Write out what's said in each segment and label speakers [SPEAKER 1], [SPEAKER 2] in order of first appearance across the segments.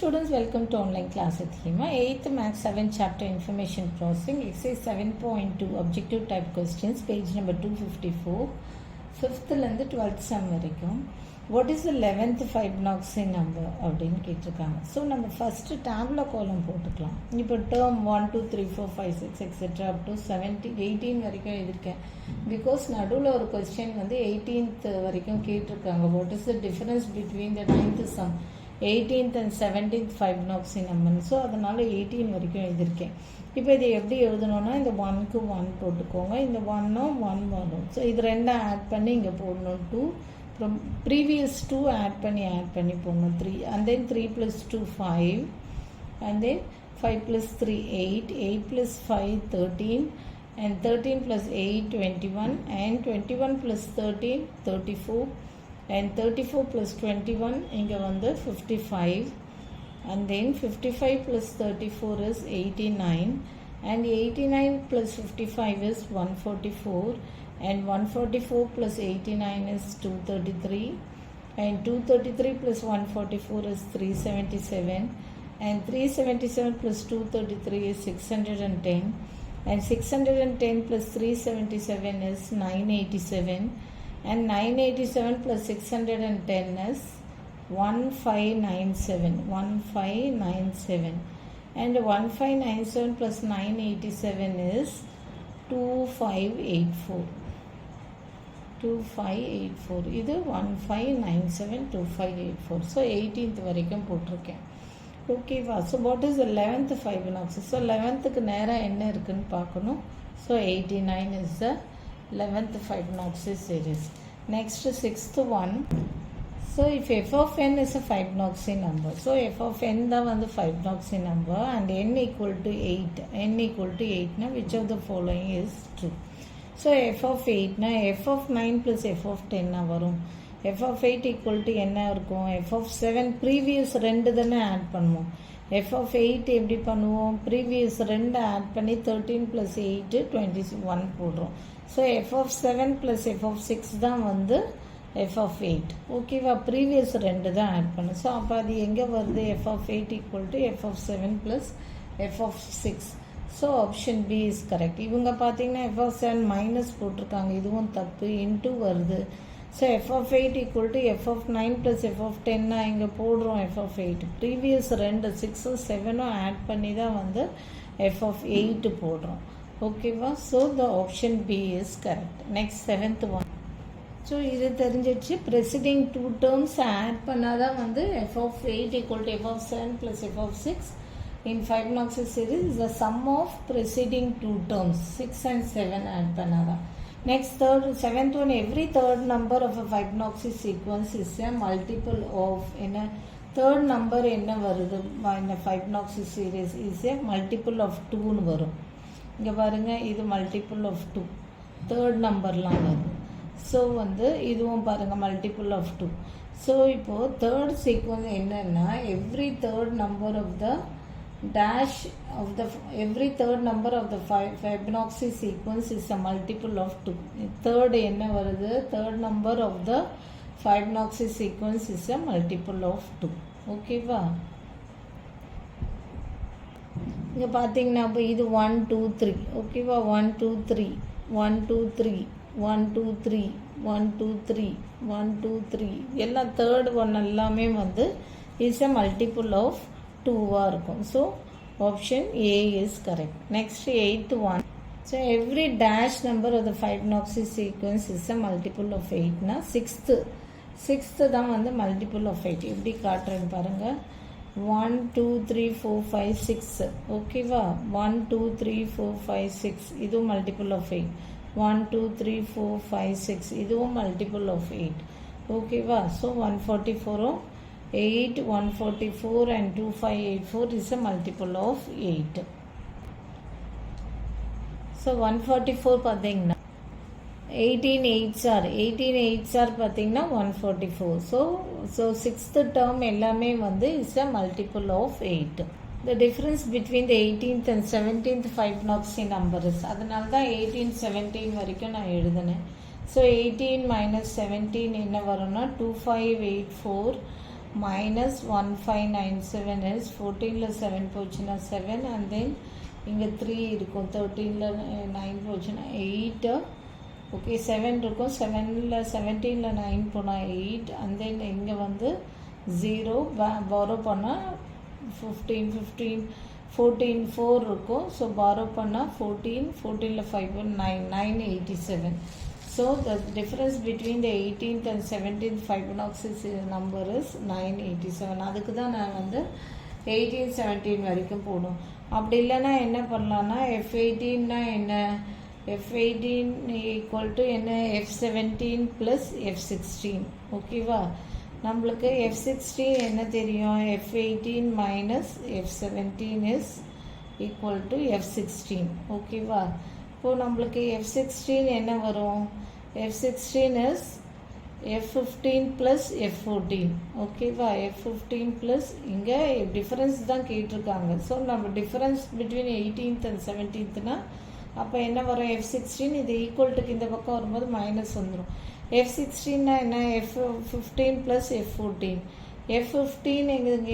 [SPEAKER 1] students, welcome to online class with Hima. 8th Math 7 chapter Information Processing, exercise 7.2 objective type questions, page number 254. 5th and 12th sum வரைக்கும். What is the 11th Fibonacci number அப்படின்னு கேட்டிருக்காங்க. So நம்ம first table கோலம் போட்டுக்கலாம். இப்போ term 1 2 3 4 5 6 etcetera up to 18 வரைக்கும் எழுதியிருக்கேன். Because நடுவில் ஒரு கொஸ்டின் வந்து 18th வரைக்கும் கேட்டிருக்காங்க. What is the difference between the 9th sum 18th and 17th Fibonacci number. So அதனால் 18 வரைக்கும் எழுதியிருக்கேன். இப்போ இது எப்படி எழுதணும்னா இந்த 1க்கு 1 போட்டுக்கோங்க, இந்த 1ம் 1 வரும். ஸோ இது ரெண்டும் ஆட் பண்ணி இங்கே போடணும் 2, அப்புறம் ப்ரீவியஸ் 2 ஆட் பண்ணி போடணும் 3, and then 3 plus 2 5, and then 5 plus 3 8, 8 plus 5 13, and 13 plus 8 21, and 21 plus 13 34, and 34 plus 21 இங்கே வந்து 55, and then 55 plus 34 is 89, and 89 plus 55 is 144, and 144 plus 89 is 233, and 233 plus 144 is 377, and 377 plus 233 is 610, and 610 plus 377 is 987, and 987 plus 610 is 1597, and 1597 plus 987 is 2584. இது 15972584. So 18th வரைக்கும் போட்டிருக்கேன். ஓகேவா? So what is 11th Fibonacci? So 11th நேராக என்ன இருக்குன்னு பார்க்கணும். So 89 is the 11th Fibonacci series. Next, 6th one. So if f of n is a Fibonacci number, so f of n தான் வந்து Fibonacci number and n equal to 8, na which of the following is true? So f of 8 na f of 9 plus f of 10 na வரும். f of 8 equal to என்ன இருக்கும்? f of 7 previous ரெண்டு தானே add பண்ணுவோம். f of 8 எப்படி பண்ணுவோம்? previous ரெண்டு add பண்ணி 13 plus 8 21 போடுறோம். So f of 7 plus f of 6 தான் வந்து f of 8. ஓகேவா? ப்ரீவியஸ் ரெண்டு தான் ஆட் பண்ணும். ஸோ அப்போ அது எங்கே வருது? f of 8 equal to f of 7 plus f of 6. So option B is correct. இவங்க பார்த்தீங்கன்னா f of 7 மைனஸ் போட்டிருக்காங்க, இதுவும் தப்பு, இன்ட்டு வருது. So f of 8 equal to f of 9 plus f of 10 இங்கே போடுறோம் f of 8. ப்ரீவியஸ் ரெண்டு 6ம் 7ம் add பண்ணி தான் வந்து f of 8 போடுறோம். ஓகேவா? So the option B is correct. Next 7th one. So இது தெரிஞ்சிச்சு. ப்ரெசிடிங் 2 terms ஆட் பண்ணால் தான் வந்து f of 8 equal to f of 7 plus f of 6 in Fibonacci series is the sum of preceding 2 terms 6 and 7 add பண்ணால் தான். Next, 7th one, every third number of a Fibonacci sequence is a multiple of என்ன third number என்ன வருது in a Fibonacci series is a multiple of 2ன்னு வரும். இங்கே பாருங்கள், இது multiple of 2 third நம்பர்லாம் வருது. ஸோ வந்து இதுவும் பாருங்கள் மல்டிபிள் ஆஃப் 2. ஸோ இப்போது தேர்ட் சீக்வன்ஸ் என்னன்னா every third number of the dash of the every third number of the Fibonacci sequence is a multiple of 2. third என்ன வருது? third number of the Fibonacci sequence is a multiple of 2. ஓகேவா? இங்கே பார்த்தீங்கன்னா இப்போ இது 1 2 3. ஓகேவா? 1 2 3 1 2 3 1 2 3 1 2 3 1 2 3 எல்லாம் தேர்ட் ஒன் எல்லாமே வந்து இஸ் a multiple of 2வாக இருக்கும். So option A is correct. Next 8th one. So every dash number of the Fibonacci sequence is a multiple of 8னா சிக்ஸ்த்து தான் வந்து மல்டிபிள் ஆஃப் 8. எப்படி காட்டுறேன்னு பாருங்கள். 1 2 3 4 5 6. ஓகேவா? 1 2 3 4 5 6 இதுவும் மல்டிபிள் ஆஃப் 8. 1 2 3 4 5 6 இதுவும் மல்டிபிள் ஆஃப் 8. ஓகேவா? So 144 8 144 and 2584 is a multiple of 8. So 144 பார்த்தீங்கன்னா 18 8s பார்த்தீங்கன்னா 144. ஸோ சிக்ஸ்த்து டேர்ம் எல்லாமே வந்து is a multiple of 8. The difference between the 18th and 17th Fibonacci numbers, அதனால தான் 18 17 வரைக்கும் நான் எழுதினேன். ஸோ 18 minus 17 என்ன வரும்னா 2584 minus 1597 is 14ல 7 போச்சுன்னா 7 and then இங்கே 3 இருக்கும் 13ல 9 போச்சுன்னா 8 ஓகே 7 இருக்கும் 7ல 17ல 9 போனால் 8 and then இங்கே வந்து 0 borrow பண்ணால் 14 4 இருக்கும் ஸோ borrow பண்ணால் 14ல 5 987. So the difference between the 18th and 17th Fibonacci number is 987. அதுக்கு தான் நான் வந்து 18 17 வரைக்கும் போடும். அப்படி இல்லைன்னா என்ன பண்ணலான்னா F18னா என்ன, F18 ஈக்குவல் டு என்ன, F17 ப்ளஸ் F16. ஓகேவா, நம்மளுக்கு F16 என்ன தெரியும், F18 minus F17 is equal to F16. ஓகேவா, இப்போது நம்மளுக்கு F16 என்ன வரும், F16 is F15 plus F14. ஓகேவா, F15 ப்ளஸ் இங்கே டிஃப்ரென்ஸ் தான் கேட்டிருக்காங்க. ஸோ நம்ம டிஃப்ரென்ஸ் பிட்வீன் 18th and 17thனா அப்போ என்ன வரும், F16 இது ஈக்குவல்ட்டுக்கு இந்த பக்கம் வரும்போது மைனஸ் வந்துடும். F16னா என்ன, F15 ப்ளஸ் F14. F15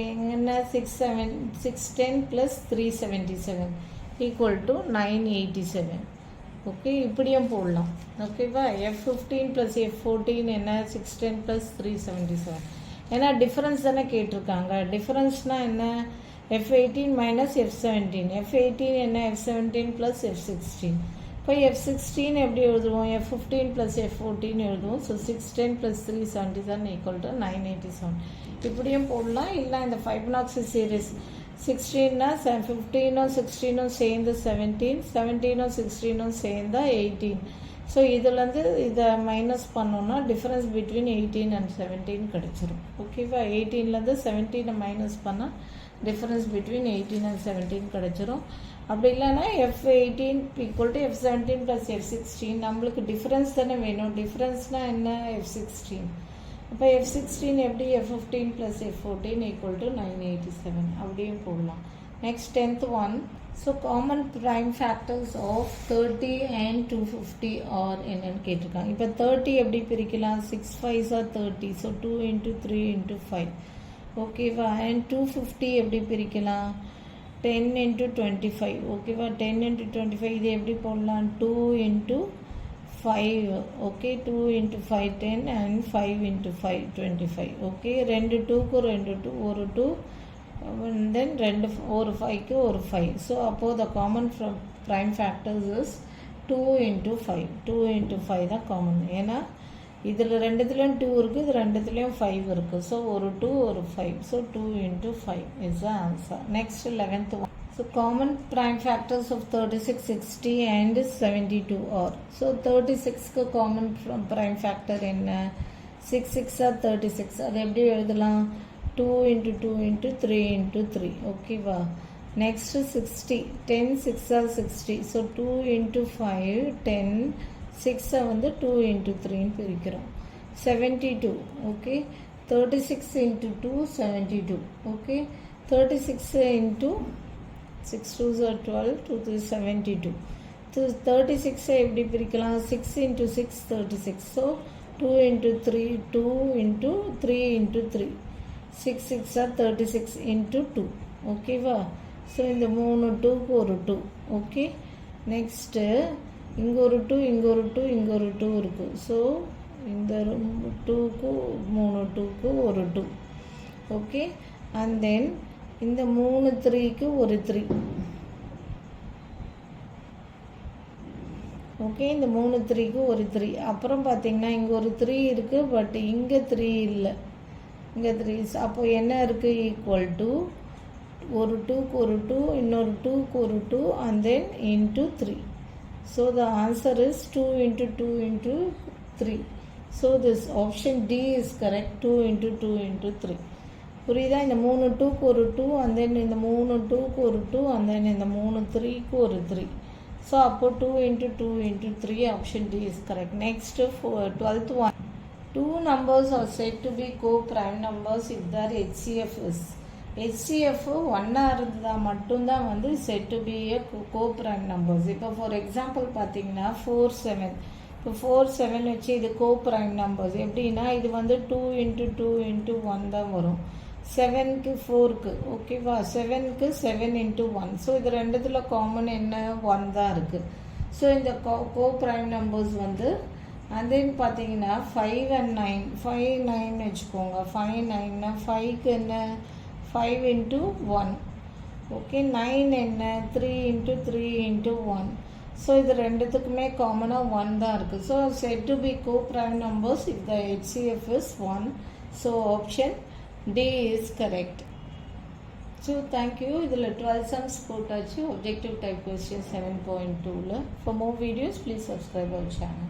[SPEAKER 1] எங்கன்னா 610 ப்ளஸ் 377 ஈக்குவல் டு 987. ஓகே, இப்படியும் போடலாம். ஓகேவா, F15 ப்ளஸ் F14 என்ன, 610 ப்ளஸ் 377. ஏன்னா டிஃப்ரென்ஸ் தானே கேட்டிருக்காங்க. டிஃப்ரென்ஸ்னால் என்ன, F18 மைனஸ் F17. F18 என்ன, F17 ப்ளஸ் F16. இப்போ F16 எப்படி எழுதுவோம், F15 ப்ளஸ் F14 எழுதுவோம். So 610 plus 377 equal to 987. இப்படியும் போடலாம். இல்லை இந்த Fibonacci சீரீஸ் 16னா 15ம் 16ம் சேர்ந்து 17, 17ம் 16ம் சேர்ந்தா 18. ஸோ இதுலேருந்து இதை மைனஸ் பண்ணோன்னா டிஃப்ரென்ஸ் பிட்வீன் 18 and 17 கிடச்சிரும். ஓகேவா, 18லேருந்து 17 மைனஸ் பண்ணால் டிஃப்ரென்ஸ் பிட்வீன் 18 and 17 கிடச்சிரும். அப்படி இல்லைன்னா F18 equal to F17 plus F16. நம்மளுக்கு டிஃப்ரென்ஸ் தானே வேணும். டிஃப்ரென்ஸ்னால் என்ன, F16. அப்போ F16 எப்படி, F15 plus F14 equal to 987. அப்படியும் போடலாம். Next 10th one. So common prime factors of 30 and 250 are என்னன்னு கேட்டிருக்காங்க. இப்போ 30 எப்படி பிரிக்கலாம், 6 5s are 30. So 2 into 3 into 5. ஓகேவா, அண்ட் 250 எப்படி பிரிக்கலாம், 10 into 25. ஓகேவா, 10 into 25 இது எப்படி போடலாம், 2 into 5. Okay, 2 into 5 10 and 5 into 5 25. Okay, ரெண்டு 2க்கு ரெண்டு 2, ஒரு 2 தென் ரெண்டு, ஒரு 5க்கு ஒரு 5. ஸோ அப்போது the common prime factors is 2 into 5. 2 into 5 தான் காமன். ஏன்னா இதில் ரெண்டுத்துலேயும் 2 இருக்குது, இது ரெண்டுத்துலேயும் 5 இருக்குது. ஸோ ஒரு 2 ஒரு 5. So 2 into 5 is the answer. Next 11th one. So common prime factors of 36 60 and 72 are. So 36க்கு காமன் ப்ரைம் ஃபேக்டர் என்ன, 6 6 are 36. அது எப்படி எழுதலாம், 2 into 2 into 3 into 3. ஓகேவா, நெக்ஸ்ட் 60 10 6 are 60. ஸோ 2 into 5 10, 6 வந்து 2 into 3ன்னு பிரிக்கிறோம். 72. Okay, 36 into 2 72. Okay, 36 into 6 2s are 12, 2 3 72. 36 எப்படி பிரிக்கலாம், 6 into 6 36. So 2 into 3 2 into 3 into 3. 6 6 are 36 into 2. ஓகேவா, ஸோ இந்த 3 2க்கு ஒரு 2. ஓகே, நெக்ஸ்ட்டு இங்கே ஒரு 2 இங்கே ஒரு 2 இங்கே ஒரு 2 இருக்குது. ஸோ இந்த 2க்கு 3 2க்கு ஒரு 2. ஓகே, அண்ட் தென் இந்த 3 3க்கு ஒரு 3. ஓகே, இந்த 3 3க்கு ஒரு 3. அப்புறம் பார்த்தீங்கன்னா இங்கே ஒரு 3 இருக்குது, பட் இங்கே 3 இல்லை, இங்கே 3. அப்போ என்ன இருக்குது, ஈக்குவல் டு ஒரு 2க்கு ஒரு 2, இன்னொரு 2க்கு ஒரு 2 and then into 3. So the answer is 2 into 2 into 3. So this option D is correct, 2 into 2 into 3. புரியுதா, இந்த 3 2க்கு ஒரு 2 and then இந்த 3 2க்கு ஒரு 2 and then இந்த 3 3க்கு ஒரு 3. So அப்போ 2 into 2 into 3, option D is correct. Next 12th one. Two numbers are said to be co-prime numbers if their HCF is. HCF 1 இருந்தால் மட்டும்தான் வந்து said to be a coprime numbers. இப்போ for example பார்த்தீங்கன்னா 4 7 இப்போ 4 7 வச்சு இது கோ prime numbers எப்படின்னா இது வந்து 2 இன்ட்டு 2 இன்ட்டு 1 தான் வரும். 7க்கு 4க்கு ஓகேவா, 7க்கு 7 இன்ட்டு 1. ஸோ இது ரெண்டுத்தில் காமன் என்ன 1 தான் இருக்குது. ஸோ இந்த கோ ப்ரைம் நம்பர்ஸ் வந்து அண்ட் தென் பார்த்தீங்கன்னா 5 and 9 5 9 வச்சுக்கோங்க. 5 9னா 5க்கு என்ன 5 இன்ட்டு 1 ஓகே. 9 என்ன 3 இன்ட்டு 3 இன்ட்டு 1. ஸோ இது ரெண்டுத்துக்குமே காமனாக 1 தான் இருக்குது. So said to be coprime numbers if the HCF is 1. So option D is correct. So thank you. இதில் 12 sums போட்டாச்சு. objective type question 7.2. For more videos please subscribe our channel.